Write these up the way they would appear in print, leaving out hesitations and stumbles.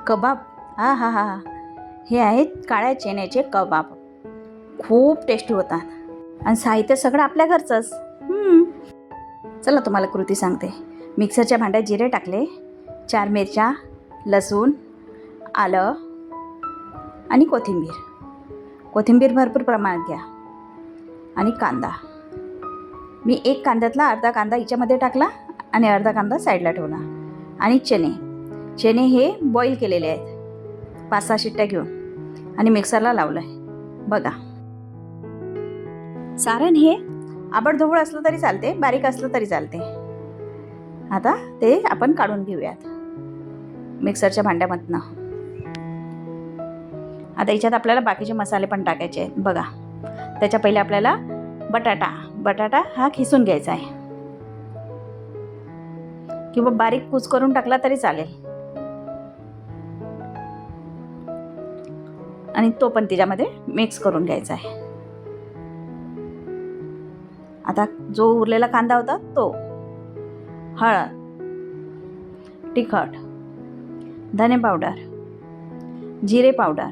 कबाब हा हा हा हा हे आहेत काळ्या चण्याचे कबाब. खूप टेस्टी होतात आणि साहित्य सगळं आपल्या घरचंच. चला तुम्हाला कृती सांगते. मिक्सरच्या भांड्यात जिरे टाकले, 4 मिरच्या, लसूण, आलं आणि कोथिंबीर भरपूर प्रमाणात घ्या आणि कांदा. मी एक कांद्यातला अर्धा कांदा हिच्यामध्ये टाकला आणि अर्धा कांदा साईडला ठेवला. आणि चणे हे बॉईल केलेले आहेत 5-6 शिट्ट्या घेऊन आणि मिक्सरला लावलं आहे. बघा, सारण हे आबडधोबड असलं तरी चालते, बारीक असलं तरी चालते. आता ते आपण काढून घेऊयात मिक्सरच्या भांड्यामधनं. आता याच्यात आपल्याला बाकीचे मसाले पण टाकायचे आहेत. बघा, त्याच्या पहिले आपल्याला बटाटा हा खिसून घ्यायचा आहे किंवा बारीक कूच करून टाकला तरी चालेल. आणि तो पण त्याच्यामध्ये मिक्स करून घ्यायचा आहे. आता जो उरलेला कांदा होता तो, हळद, तिखट, धने पावडर, जिरे पावडर,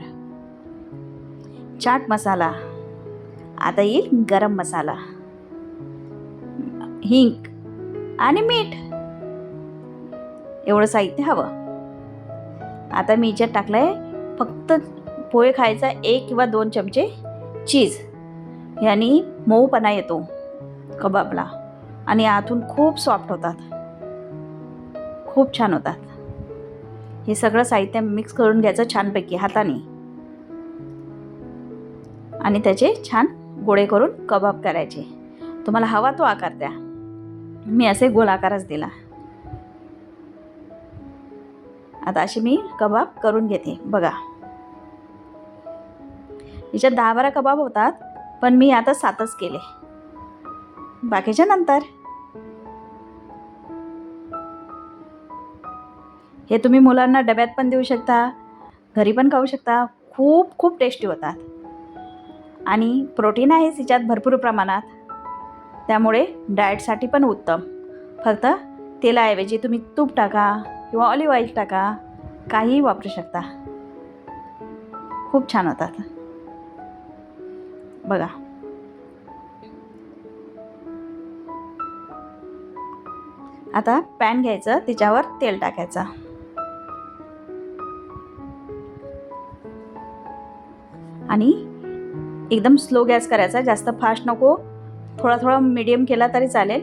चाट मसाला, आता येईल गरम मसाला, हिंग आणि मीठ. एवढं साहित्य हवं. आता मी याच्यात टाकलंय फक्त पोहे खायचा 1 किंवा 2 चमचे चीज. याने मऊपणा येतो कबाबला आणि आतून खूप सॉफ्ट होतात, खूप छान होतात. हे सगळं साहित्य मिक्स करून घ्यायचं छानपैकी हाताने आणि त्याचे छान गोळे करून कबाब करायचे. तुम्हाला हवा तो आकार द्या. मी असे गोल आकारच दिला. आता असे मी कबाब करून घेते. बघा, याच्यात 10-12 कबाब होतात, पण मी आता 7च केले, बाकीच्या नंतर. हे तुम्ही मुलांना डब्यात पण देऊ शकता, घरी पण खाऊ शकता. खूप खूप टेस्टी होतात आणि प्रोटीन आहे याच्यात भरपूर प्रमाणात, त्यामुळे डाएटसाठी पण उत्तम. फक्त तेलाऐवजी तुम्ही तूप टाका किंवा ऑलिव्ह ऑइल टाका, काहीही वापरू शकता. खूप छान होतात. बघा, आता पॅन घ्यायचं, त्याच्यावर तेल टाकायचं आणि एकदम स्लो गॅस करायचा. जास्त फास्ट नको, थोडा मीडियम केला तरी चालेल,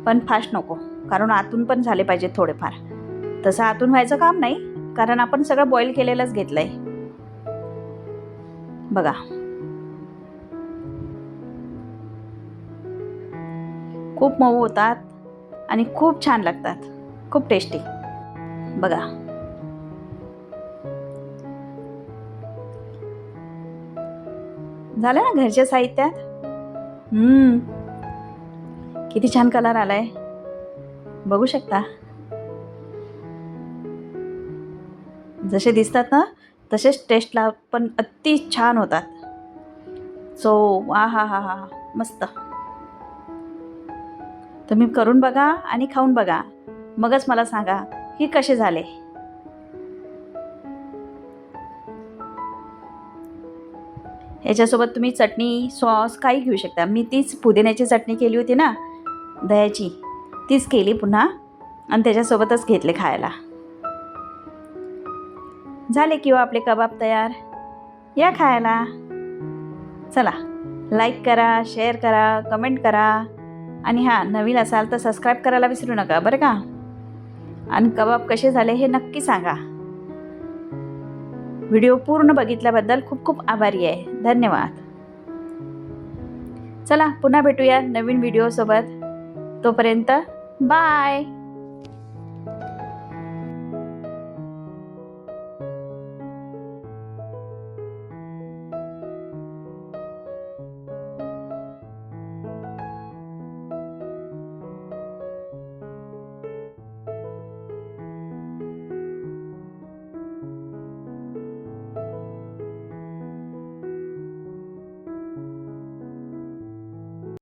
पण फास्ट नको, कारण आतून पण झाले पाहिजे थोडेफार. तसं आतून व्हायचं काम नाही, कारण आपण सगळं बॉईल केलेलंच घेतलं आहे. बघा, खूप मऊ होतात आणि खूप छान लागतात, खूप टेस्टी. बघा, झालं ना घरच्या साहित्यात. किती छान कलर आलाय, बघू शकता. जसे दिसतात ना तसेच टेस्टला पण अति छान होतात. सो हा हा हा हा मस्त. तुम्ही करून बघा आणि खाऊन बघा, मगच मला सांगा की कसे झाले. याच्यासोबत तुम्ही चटणी, सॉस काही घेऊ शकता. मी तीच पुदिन्याची चटणी केली होती ना, दह्याची, तीच केली पुन्हा आणि त्याच्यासोबतच घेतले खायला. झाले किंवा आपले कबाब तयार. या खायला. चला, लाईक करा, शेअर करा, कमेंट करा आणि हां, नवीन असाल तर सबस्क्राईब करायला विसरू नका बरं का. आणि कबाब कसे झाले हे नक्की सांगा. व्हिडिओ पूर्ण बघितल्याबद्दल खूप खूप आभारी आहे. धन्यवाद. चला, पुन्हा भेटूया नवीन व्हिडिओसोबत. तोपर्यंत बाय.